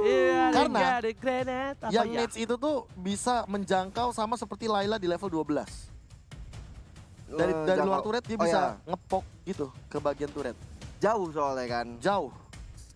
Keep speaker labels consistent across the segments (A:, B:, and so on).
A: Iya,
B: Karena
A: ada grenade. Apa
B: yang
A: ya?
B: Nades itu tuh bisa menjangkau sama seperti Layla di level 12. Dari luar turret dia bisa ngepok gitu ke bagian turret.
C: Jauh soalnya kan.
B: Jauh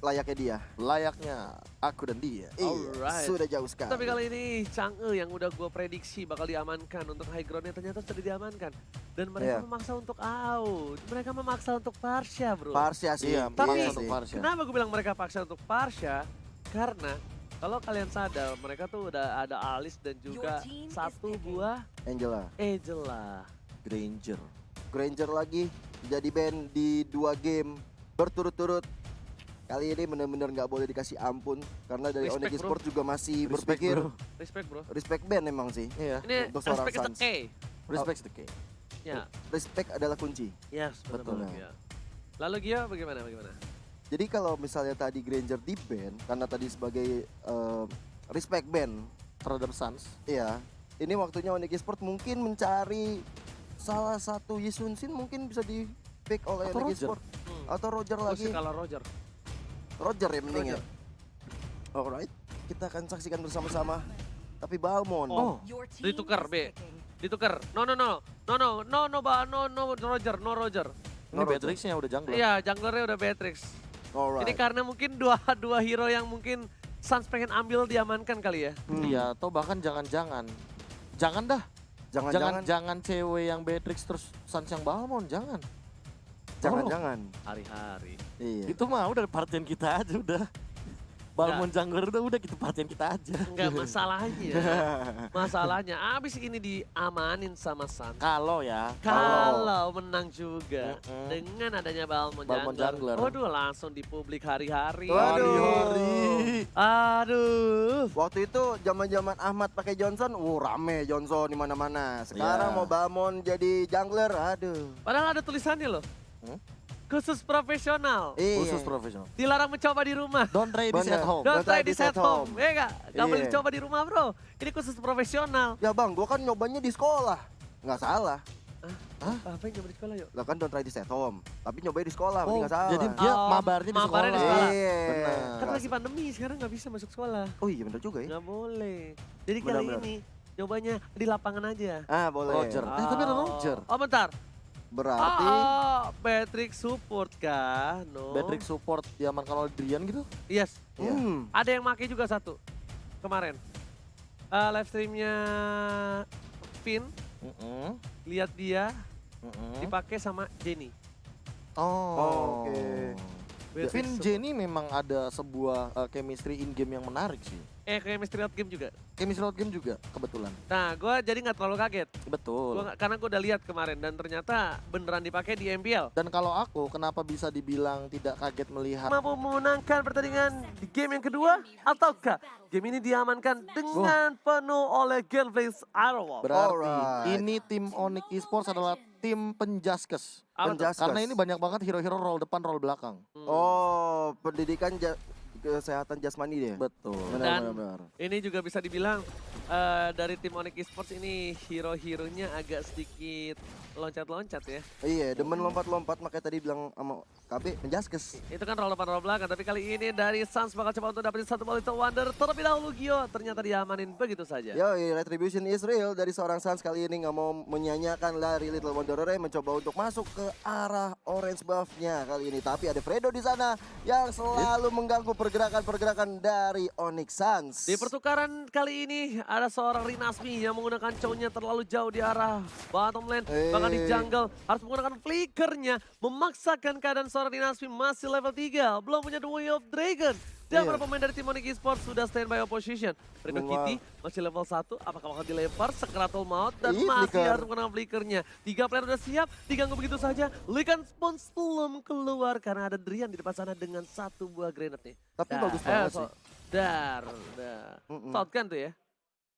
C: Layaknya dia.
B: layaknya aku dan dia.
A: Alright.
C: Sudah jauh sekali.
A: Tapi kali ini Chang'e yang udah gue prediksi bakal diamankan untuk high groundnya ternyata sudah diamankan. Dan mereka
C: Iya.
A: memaksa untuk out. Mereka memaksa untuk Parsha bro.
C: Parsha sih.
B: Iya,
A: Tapi
B: maksa untuk Parsha.
A: kenapa gue bilang mereka paksa untuk Parsha? Karena kalau kalian sadar mereka tuh udah ada Alice dan juga satu buah
C: Angela.
A: Angela.
B: Granger.
C: Granger lagi jadi band di 2 game berturut-turut. Kali ini benar-benar nggak boleh dikasih ampun karena dari
A: Respect,
C: Onyx
A: bro.
C: Esports juga masih
B: Respect,
C: berpikir
B: bro.
A: Respect bro.
C: respect band emang sih.
B: Iya.
A: Ini
C: Untuk seorang
A: respect is the
C: Suns.
A: key.
B: Respect the key.
A: Ya,
C: Respect adalah kunci.
A: yes betul.
C: Betul.
A: Ya. Lalu Gio bagaimana?
C: Jadi kalau misalnya tadi Granger di band karena tadi sebagai respect band,
B: Terhadap Suns.
C: iya. Ini waktunya Onyx Esports mungkin mencari salah satu Yisun Shin mungkin bisa di pick oleh
B: Atau
C: Onyx
B: Roger.
C: Esports atau Roger
A: Gue
C: lagi.
A: sih kalah Roger.
C: Roger ya mending ya.
A: Roger.
C: Alright, kita akan saksikan bersama-sama. Tapi Balmon.
A: Oh. Ditukar, B. Ditukar. No, Roger.
B: Ini Beatrix-nya udah jungler.
A: Iya, junglernya udah Beatrix.
C: Alright.
A: Ini karena mungkin dua hero yang mungkin Suns pengen ambil diamankan kali ya.
B: Iya, atau bahkan jangan-jangan. Jangan dah.
C: Jangan-jangan.
B: Jangan cewek yang Beatrix terus Suns yang Balmon, jangan.
C: Jangan-jangan.
A: Hari-hari.
C: Iya.
B: Itu mah udah partian kita aja udah. Balmon jungler udah gitu partian kita aja.
A: Enggak masalahnya. Masalahnya abis ini diamanin sama Suns.
B: Kalau ya,
A: Kalau menang juga
B: Mm-mm.
A: dengan adanya Balmon
B: Balmon
A: jungler.
B: jungler.
A: Waduh, langsung di publik hari-hari.
C: Waduh.
A: Aduh.
C: Waktu itu zaman-zaman Ahmad pakai Johnson, rame Johnson di mana-mana. Sekarang
B: Iya.
C: mau Balmon jadi jungler, aduh.
A: Padahal ada tulisannya loh.
B: Hmm?
A: Khusus profesional.
C: Iya.
B: khusus profesional.
A: Dilarang mencoba di rumah.
B: Don't try this
C: Bener.
B: at home.
A: Don't try this at home. Ya enggak? Gak boleh
C: Iya.
A: dicoba di rumah bro. Ini khusus profesional.
C: Ya bang, gua kan nyobanya di sekolah. Nggak salah.
A: Apa yang coba di sekolah yuk?
C: Lah kan don't try this at home. Tapi nyobain di sekolah, berarti
B: Oh,
C: nggak salah.
B: jadi dia
A: Oh,
B: mabarnya di
A: mabarnya di
B: sekolah.
A: sekolah.
C: Iya.
B: Benar.
A: Kan lagi pandemi sekarang nggak bisa masuk sekolah.
C: Oh iya bener juga ya.
A: Nggak boleh. Jadi kali
C: Benar-benar.
A: ini cobanya di lapangan aja.
C: Ah boleh.
B: Roger. Tapi ada Roger.
A: Oh bentar.
C: Berarti
A: Patrick support kah? No.
B: Beatrix support diamankan oleh Drian gitu.
A: Yes.
B: Iya.
A: Ada yang make juga satu kemarin. Live streamnya Finn, lihat dia dipakai sama Jenny.
B: Oh.
C: Oke.
A: Beatrix
B: Finn
A: support.
B: Jenny memang ada sebuah chemistry in game yang menarik sih.
A: Kayak Mystery Out Game juga.
B: Chemistry out game juga kebetulan.
A: Nah, gue jadi nggak terlalu kaget.
B: Betul.
A: Karena gue udah lihat kemarin dan ternyata beneran dipakai di MPL.
B: Dan kalau aku kenapa bisa dibilang tidak kaget melihat
A: Mampu memenangkan pertandingan di game yang kedua ataukah game ini diamankan dengan penuh oleh Genflames Aerowolf?
B: berarti
C: Alright.
B: ini tim Onyx Esports adalah tim penjaskes.
A: Apa tuh?
C: Penjaskes.
B: Karena ini banyak banget hero-hero roll depan, roll belakang.
C: Oh, pendidikan kesehatan jasmani dia.
B: Betul.
A: Dan-
C: Benar.
A: Ini juga bisa dibilang dari tim Onyx Esports ini hero-heronya agak sedikit loncat-loncat ya.
C: Iya, demen lompat-lompat makanya tadi bilang sama KB penjaskes.
A: Itu kan roll depan roll belakang, tapi kali ini dari Suns bakal coba untuk dapetin satu Little Wonder. Terlebih dahulu Gio ternyata diamanin begitu saja.
C: Yo, retribution is real dari seorang Suns kali ini nggak mau menyanyiakan lari Little Wanderer mencoba untuk masuk ke arah orange buff-nya kali ini. Tapi ada Fredo di sana yang selalu mengganggu pergerakan-pergerakan dari Onyx Suns.
A: Di pertukaran kali ini ada seorang Rinasmi yang menggunakan cownya terlalu jauh di arah bottom lane. Bahkan di jungle harus menggunakan flickernya. Memaksakan keadaan seorang Rinasmi masih level 3. Belum punya The Way of Dragon. Dan
C: Iya.
A: para pemain dari tim Onyx Esports sudah standby opposition. Fredo
C: Wah.
A: Kitty masih level 1. Apakah bakal dilempar? Sekratul maut dan
C: Ih,
A: masih
C: flicker.
A: harus menggunakan flickernya. 3 player udah siap. Diganggu begitu saja. Lycan Spons belum keluar karena ada Drian di depan sana dengan satu buah grenade nih.
C: Tapi bagus banget sih.
A: Dar.
C: Mm-mm.
A: Shotgun tuh ya.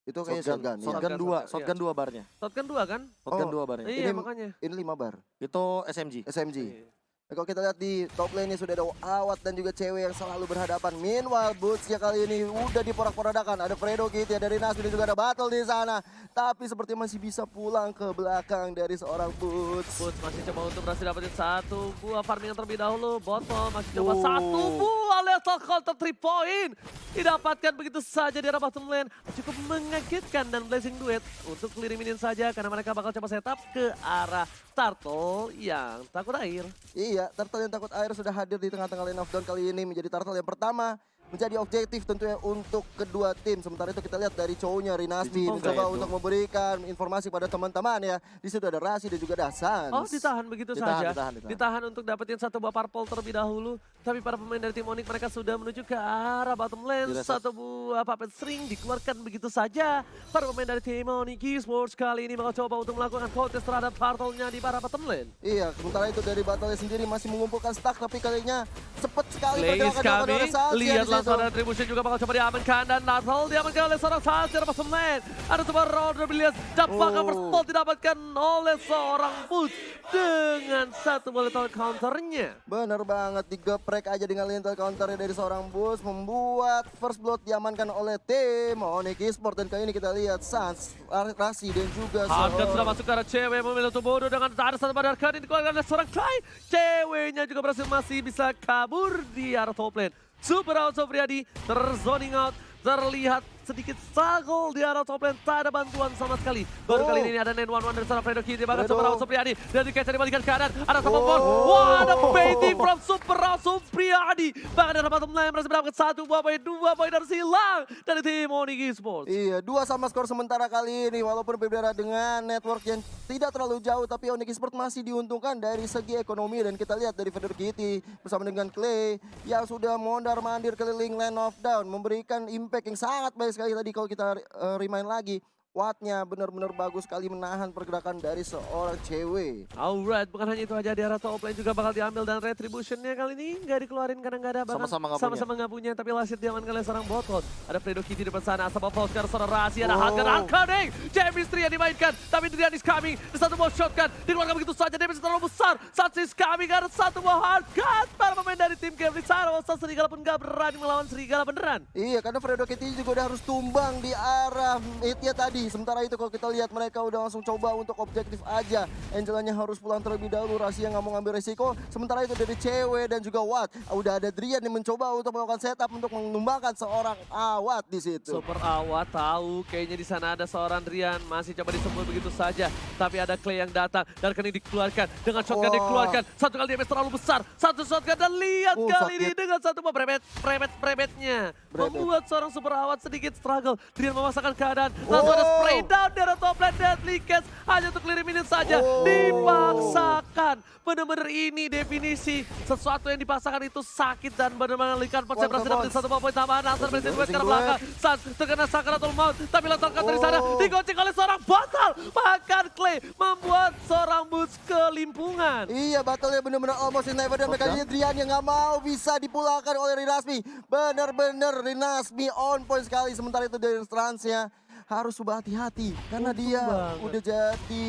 C: Itu kayaknya shotgun.
A: Shotgun,
C: Iya.
B: Shotgun 2,
A: shotgun,
B: shotgun 2 barnya.
A: Shotgun 2 kan?
B: Shotgun
C: Oh.
B: 2 barnya.
A: Iya
C: Ini-
A: makanya.
C: Ini 5 bar.
B: Itu SMG.
C: SMG.
A: Iya.
C: Kalau kita lihat di top lane-nya sudah ada Awat dan juga cewek yang selalu berhadapan. Meanwhile, Boots-nya kali ini udah diporak-porandakan. Ada Fredo Kitty, ada Rinasmi dan juga ada Battle di sana. Tapi seperti masih bisa pulang ke belakang dari seorang Boots.
A: Boots masih coba untuk berhasil dapetin satu buah farming yang terlebih dahulu. Botol masih coba satu buah lethal counter 3 point. Didapatkan begitu saja di arah bottom lane. Cukup mengagetkan dan Blazing Duet untuk clear minion saja. Karena mereka bakal coba setup ke arah Turtle yang takut air.
C: Iya, Turtle yang takut air sudah hadir di tengah-tengah lane of down kali ini. Menjadi Turtle yang pertama menjadi objektif tentunya untuk kedua tim. Sementara itu kita lihat dari cowoknya Rinasmi mencoba untuk memberikan informasi pada teman-teman ya. Di situ ada Rasi dan juga ada Sans.
A: Oh, ditahan begitu saja. Ditahan untuk dapetin satu buah purple terlebih dahulu. Tapi para pemain dari tim Onyx mereka sudah menuju ke arah bottom lane. Satu buah puppet string dikeluarkan begitu saja. Para pemain dari tim Onyx Esports kali ini bakal coba untuk melakukan contest terhadap turtle-nya di arah bottom lane.
C: Iya, sementara itu dari Battle sendiri masih mengumpulkan stack, tapi kalinya cepat sekali
A: Blaze
C: pergerakan
A: kami,
C: oleh Sans.
A: lihat langsung ada Retribution juga bakal coba diamankan dan Natal diamankan oleh seorang Sans di arah bottom lane. Ada sebuah round Bilias, dapat first spot didapatkan oleh seorang Boots dengan satu bola counternya.
C: Bener banget, digeprek aja dengan lintel counternya dari seorang Boots, membuat first blood diamankan oleh tim Onyx Esports. Dan kali ini kita lihat Sans, Rasi dan juga
A: Harkat sudah masuk ke arah cewek, memilih untuk bodoh dengan ada satu pada Arkan ini dikeluarkan oleh seorang Clay. Ceweknya juga berhasil masih bisa kabur di arah top lane. Super out Sopriadi, terzoning out, terlihat sedikit struggle di arah top lane, tak ada bantuan sama sekali. Baru kali ini ada 911 dari seorang Fredo Kitty, bahkan Super Out Supriyadi dan dikejar dibalikan kanan, ada sama Bon. Wah, ada baiting from Super Out Supriyadi. Bahkan dari bottom lane berhasil mendapatkan satu buah poin, dua poin harus hilang dari tim Onyx Esports.
C: Iya, 2 sama skor sementara kali ini, walaupun berbeda dengan network yang tidak terlalu jauh, tapi Onyx Esports masih diuntungkan dari segi ekonomi. Dan kita lihat dari Fredo Kitty bersama dengan Clay yang sudah mondar-mandir keliling Land of Down, memberikan impact yang sangat baik sekali tadi. Kalau kita remind lagi, Wattnya benar-benar bagus sekali menahan pergerakan dari seorang cewek.
A: Alright, bukan hanya itu aja, di arah top lane juga bakal diambil dan Retribution-nya kali ini nggak dikeluarin karena nggak ada, bahkan sama-sama nggak punya. Tapi Lasit diamankan oleh seorang botol. Ada Fredo Kitty di depan sana, sama Volker, seorang rahasia, ada Harkan, chemistry yang dimainkan. Tapi Drian is coming, ada satu buah shotgun, dikeluarkan begitu saja, damage terlalu besar. Sats is coming, ada satu buah Harkan. Para pemain dari tim Kevin Sarosa, Serigala pun nggak berani melawan Serigala beneran.
C: Iya, karena Fredo Kitty juga udah harus tumbang di arah hitnya tadi. Sementara itu kalau kita lihat mereka udah langsung coba untuk objektif aja. Angelanya harus pulang terlebih dahulu, Rahasia nggak mau ngambil resiko. Sementara itu dari cewek dan juga Watt, udah ada Drian yang mencoba untuk melakukan setup untuk menumbangkan seorang Awat di situ.
A: Super Awat tahu kayaknya di sana ada seorang Drian, masih coba disembur begitu saja. Tapi ada Clay yang datang dan kini dikeluarkan dengan shotgun dikeluarkan. Satu kali damage terlalu besar, satu shotgun dan lihat kali ini dengan satu buah prebetnya membuat seorang Super Awat sedikit struggle. Drian memaksakan keadaan, langsung ada spray down dari top lane, Deadly Cats hanya untuk clear minion saja. Dipaksakan, benar-benar ini definisi sesuatu yang dipaksakan itu sakit. Dan benar-benar Likan Persen berhasil dapetin satu poin tambahan. Nasar berhasil duet ke belakang, Sans terkena Sakratul Maut, tapi letakkan dari sana digocek oleh seorang Batal. Bahkan Clay membuat seorang Boots kelimpungan.
C: Iya, battle-nya benar-benar almost in never, dan mereka ini Drian yang nggak mau bisa dipulangkan oleh Rinasmi. Benar-benar Rinasmi on point sekali. Sementara itu dari Transnya harus coba hati-hati karena dia udah jadi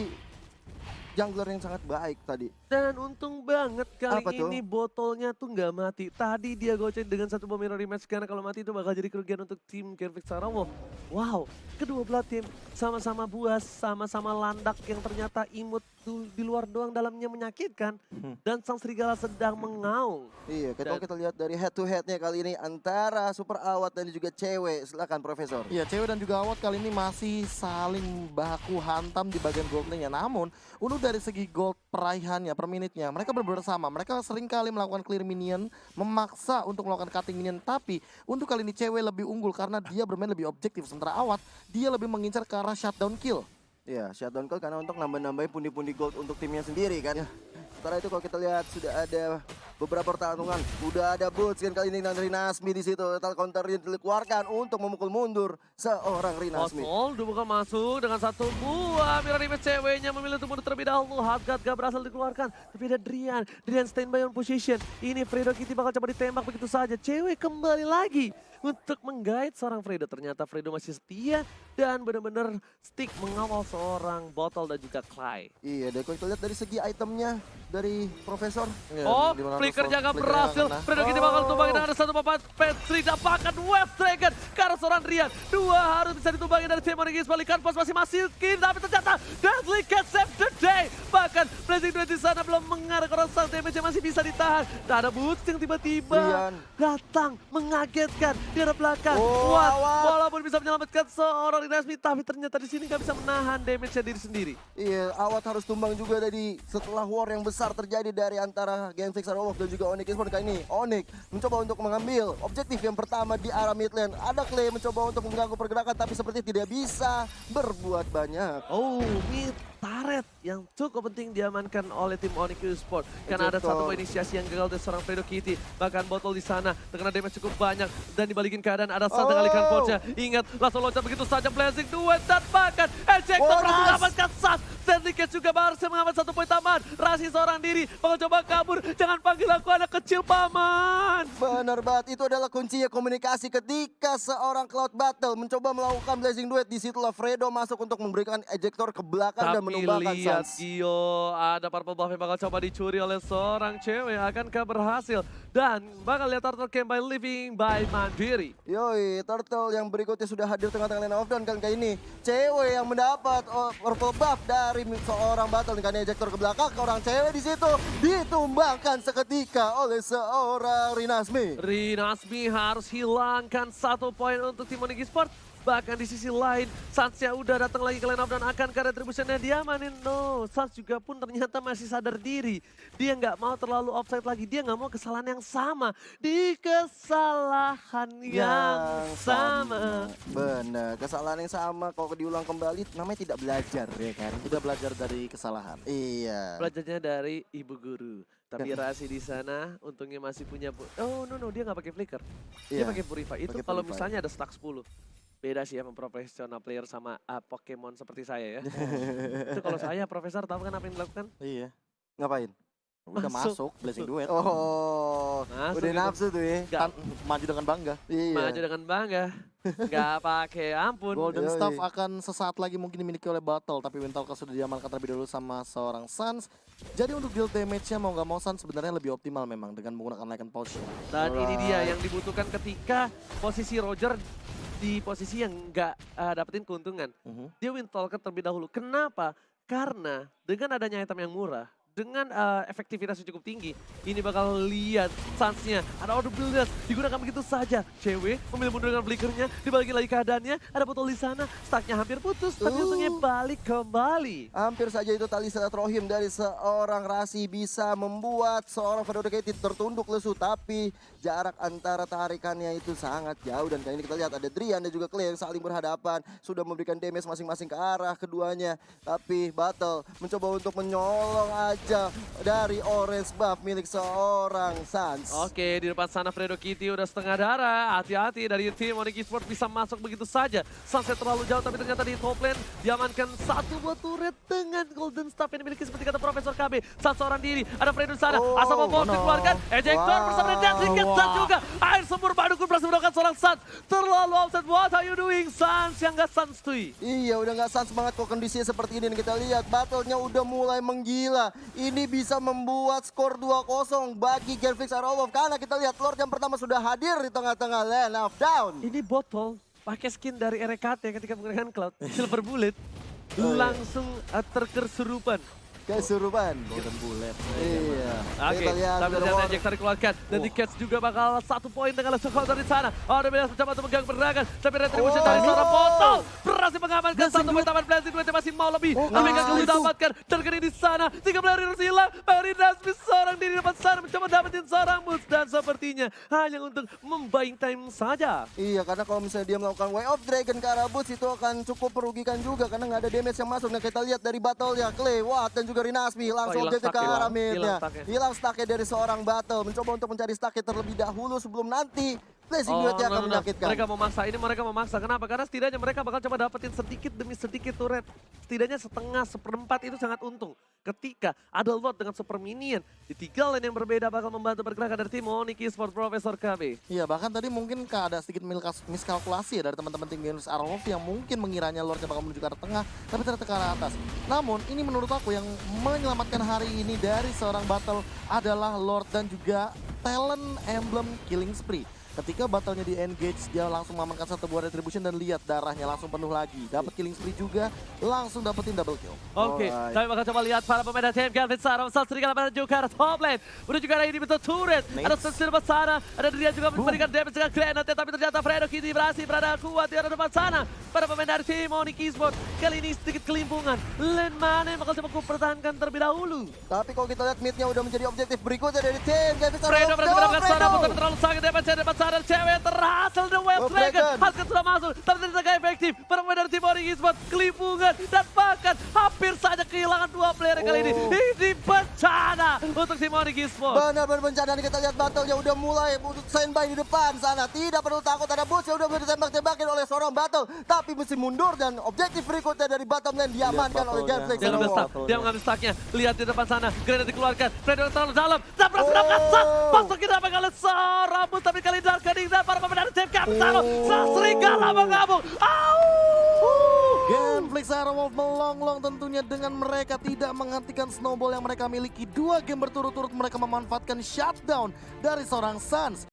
C: jungler yang sangat baik tadi.
A: Dan untung banget kali
C: Apa tuh?
A: ini botolnya tuh nggak mati. Tadi dia goceng dengan satu bom mirror rematch, karena kalau mati itu bakal jadi kerugian untuk tim Kervik Sarawak. Wow, kedua belah tim sama-sama buas, sama-sama landak yang ternyata imut di luar doang, dalamnya menyakitkan. Dan sang serigala sedang mengaung.
C: Iya, kalau kita lihat dari head to headnya kali ini antara Super Awat dan juga cewek. Silakan Profesor.
B: Iya, cewek dan juga Awat kali ini masih saling baku hantam di bagian gold lane-nya. Namun, untuk dari segi gold peraihannya per minitnya, mereka bersama. Mereka sering kali melakukan clear minion, memaksa untuk melakukan cutting minion. Tapi untuk kali ini cewek lebih unggul karena dia bermain lebih objektif. Sementara Awat, dia lebih mengincar ke arah shutdown kill.
C: Iya, shutdown kill karena untuk nambah-nambahin pundi-pundi gold untuk timnya sendiri kan. Setelah itu kalau kita lihat sudah ada beberapa pertarungan, udah ada Boots kan kali ini dan Rinasmi di situ. Total counter yang dikeluarkan untuk memukul mundur seorang Rinasmi.
A: Oswald dibuka masuk dengan satu buah mirror image, ceweknya memilih untuk mundur terlebih dahulu. Hardguard gak berhasil dikeluarkan, tapi ada Drian standby on position. Ini Fredo Kitty bakal coba ditembak begitu saja. Cewek kembali lagi untuk menggait seorang Fredo. Ternyata Fredo masih setia dan benar-benar stick mengawal seorang Botol dan juga Clay.
C: Iya, dan kalau kita lihat dari segi itemnya, dari Profesor.
B: Ya,
A: Oh,
B: dimana
A: flickernya
B: Russell-
A: nggak berhasil.
B: flickernya
A: Fredo Kitty bakal tumbangin ada satu papan. Petri dapatkan Web Dragon. Karena seorang Rian. Dua harus bisa ditumbangin dari tim Onyx. Balikan pos masih masukin. Tapi ternyata Deadly Cat save the day. Bahkan Blazing Duet di sana belum mengarah ke Russell. Damage-nya masih bisa ditahan. Dan ada Boots yang tiba-tiba
C: Rian.
A: datang mengagetkan di arah belakang.
C: Oh,
A: Kuat.
C: Awat.
A: Walaupun bisa menyelamatkan seorang Inasmi. Tapi ternyata di sini nggak bisa menahan damage-nya diri sendiri.
C: Iya, Awat harus tumbang juga tadi setelah war yang besar terjadi dari antara Genflix Arrowwolf dan juga Onyx Esports. Kali ini Onyx mencoba untuk mengambil objektif yang pertama di arah mid lane. Ada Clay mencoba untuk mengganggu pergerakan tapi seperti tidak bisa berbuat banyak.
A: Oh, mid turret yang cukup penting diamankan oleh tim Onyx Esports karena ada
C: Betul.
A: satu poin inisiasi yang gagal dari seorang Fredo Kitty. Bahkan botol di sana terkena damage cukup banyak dan dibalikin keadaan ada saat mengalihkan Pocha. Ingat, langsung loncat begitu saja Blazing Duet dan bahkan Ejector berhasil
C: Bonus.
A: mendapatkan sas. Stanley Cage juga berhasil mengambil satu poin tambahan. Rasi seorang diri, bakal coba kabur. Jangan panggil aku anak kecil, paman.
C: Benar banget, itu adalah kuncinya komunikasi ketika seorang Cloud Battle mencoba melakukan Blazing Duet. Disitulah Fredo masuk untuk memberikan ejector ke belakang dan
A: Tapi
C: menumbangkan
A: lihat
C: Suns.
A: Gio, ada purple buff yang bakal coba dicuri oleh seorang cewek. Akankah berhasil? Dan bakal lihat Turtle Camp by Living by Mandiri.
C: Yoi, Turtle yang berikutnya sudah hadir tengah-tengah lane of down kan kali ini. Cewek yang mendapat purple buff dari seorang battle dengan ejector ke belakang. Orang cewek di situ ditumbangkan seketika oleh seorang Rinasmi.
A: Rinasmi harus hilangkan satu poin untuk tim Onyx Esports. Bahkan di sisi lain, Suns udah datang lagi ke line up dan akan ke retribution-nya diamanin. No, Suns juga pun ternyata masih sadar diri. Dia nggak mau terlalu offside lagi, dia nggak mau kesalahan yang sama. Di kesalahan yang sama.
C: Benar, kesalahan yang sama kalau diulang kembali namanya tidak belajar ya kan.
B: Udah belajar dari kesalahan.
C: Iya.
A: Belajarnya dari ibu guru. Tapi Rasi di sana untungnya masih punya... Oh no, dia nggak pakai flicker. Dia
C: Iya,
A: pakai Purify. Itu
C: pakai
A: kalau
C: Purify.
A: misalnya ada stack 10. Beda sih ya profesional player sama Pokemon seperti saya ya. Itu kalau saya profesor tahu kan apa yang dilakukan?
B: Iya.
C: Ngapain?
B: Udah
A: Masuk.
B: masuk Blazing Duet.
C: Oh,
A: Masuk
C: udah
A: gitu.
C: nafsu tuh ya.
A: Nggak
B: Maju dengan bangga.
C: Iya.
A: maju dengan bangga. Nggak pakai ampun.
B: Golden
C: Yoi.
B: Staff akan sesaat lagi mungkin dimiliki oleh Battle, tapi Wintalka sudah diamankan terlebih dahulu sama seorang Suns. Jadi untuk deal damage-nya mau nggak mau Suns sebenarnya lebih optimal memang dengan menggunakan Lycan Potion.
A: Dan ini dia yang dibutuhkan ketika posisi Roger di posisi yang nggak dapetin keuntungan. Dia win talker terlebih dahulu. Kenapa? Karena dengan adanya item yang murah, dengan efektivitas yang cukup tinggi, ini bakal lihat Suns-nya. Ada order builders, digunakan begitu saja. Cewek memilih mundur dengan flickernya, dibalikin lagi keadaannya. Ada botol di sana, stacknya hampir putus, tapi untungnya balik kembali.
C: Hampir saja itu tali silaturahim dari seorang Rasi bisa membuat seorang Fredo Kitty tertunduk lesu, tapi jarak antara tarikannya itu sangat jauh. Dan kali ini kita lihat ada Drian dan juga Clay yang saling berhadapan, sudah memberikan damage masing-masing ke arah keduanya. Tapi Battle mencoba untuk menyolong aja dari orange buff milik seorang Suns.
A: Oke, di depan sana Fredo Kitty udah setengah darah. Hati-hati dari tim Onyx Esports bisa masuk begitu saja. Sunset terlalu jauh, tapi ternyata di top lane diamankan satu buah turret dengan Golden Staff yang dimiliki seperti kata Profesor KB. Saat seorang diri, ada Fredo di sana.
C: Oh,
A: Asal mau
C: no.
A: dikeluarkan, ejector bersama dengan Deadly Cat Suns juga. Air sumur baru berhasil mendapatkan seorang Suns. Terlalu offset, what are you doing? Suns yang gak Suns tuh.
C: Iya, udah nggak sans banget kok kondisinya seperti ini. Dan kita lihat battle-nya udah mulai menggila. Ini bisa membuat skor 2-0 bagi Genflix Arrowwolf. Karena kita lihat Lord yang pertama sudah hadir di tengah-tengah lane of down.
A: Ini botol pakai skin dari RKT ketika menggunakan Cloud. Silver Bullet. Langsung terkesurupan.
C: Kesurupan.
B: Golden Bullet.
C: Iya.
A: Oke,
C: Kita lihat
A: tapi
C: The
A: ternyata
C: War.
A: ejector dikeluarkan. Dan di Cats juga bakal satu poin dengan langsung counter di sana. Ada Belas mencoba untuk mengganggu pergerakan. Tapi retribution dari seorang botol berhasil mengamankan satu poin taman Blazing Duet yang masih mau lebih. Tapi gagal didapatkan. Terkini di sana. 3 player harus hilang. Rinasmi seorang diri dapat sana mencoba dapetin seorang moves. Dan sepertinya hanya untuk membuying time saja.
C: Iya, karena kalau misalnya dia melakukan Way of Dragon ke arah Boots itu akan cukup merugikan juga karena nggak ada damage yang masuk. Nah kita lihat dari battle ya Clay, Watt dan juga Rinasmi langsung
A: hilang
C: objektif ke
A: stack-nya.
C: arah midnya.
A: Hilang stack-nya.
C: Hilang stacknya dari seorang battle, mencoba untuk mencari stacknya terlebih dahulu sebelum nanti blessing duetnya akan menyakitkan.
A: Mereka memaksa. Kenapa? Karena setidaknya mereka bakal coba dapetin sedikit demi sedikit turret. Setidaknya setengah, seperempat itu sangat untung. Ketika ada Lord dengan super minion di 3 lane yang berbeda bakal membantu pergerakan dari tim Onyx Esports Profesor KB.
B: Iya, bahkan tadi mungkin ada sedikit miskalkulasi ya dari teman-teman tim Games Arlov yang mungkin mengiranya Lordnya bakal menuju ke arah tengah, tapi ternyata ke arah atas. Namun ini menurut aku yang menyelamatkan hari ini dari seorang battle adalah Lord dan juga talent emblem Killing Spree. Ketika battlenya di engage, dia langsung mengamankan satu buah retribution dan lihat darahnya langsung penuh lagi. Dapat killing spree juga, langsung dapetin double kill.
A: Oke, kami bakal coba lihat para pemain dari TM Sarah besar serigala pada juga arah top lane. Menuju ke arah ini bentuk turret. Ada Sensir depan sana, ada dia juga memberikan damage dengan granate. Tapi ternyata Fredo kini berada kuat di arah depan sana. Para pemain dari tim Onyx Esports kali ini sedikit kelimpungan. Lane mana yang bakal coba pertahankan terlebih dahulu.
C: Tapi kalau kita lihat midnya udah menjadi objektif berikutnya dari tim Games Arlov.
A: Fredo berhasil mendapatkan sana, tapi terlalu sakit depan sana cewek terhasil The Wild Dragon. Haskan sudah masuk, tapi tidak efektif. Para pemain dari tim Onyx Esports kelimpungan dan bahkan hampir saja kehilangan 2 player kali ini. Ini bencana untuk tim Onyx Esports.
C: Benar-benar bencana nih, kita lihat battle-nya udah mulai untuk standby di depan sana. Tidak perlu takut, ada boots yang udah ditembak-tembakin oleh seorang battle. Tapi mesti mundur dan objektif berikutnya dari bottom lane diamankan oleh Gameflex.
A: Dia mengambil stacknya, lihat di depan sana. Grenade dikeluarkan, Fredo terlalu dalam. Dan berhasil mendapatkan shot. Masuk kita oleh rambut, tapi kali ini Darkening dan para pemain dari tim Capitano. Serigala mengamuk.
B: Gameflex Aerowolf melonglong tentunya dengan mereka tidak menghentikan snowball yang mereka miliki. 2 game berturut-turut mereka memanfaatkan shutdown dari seorang Suns.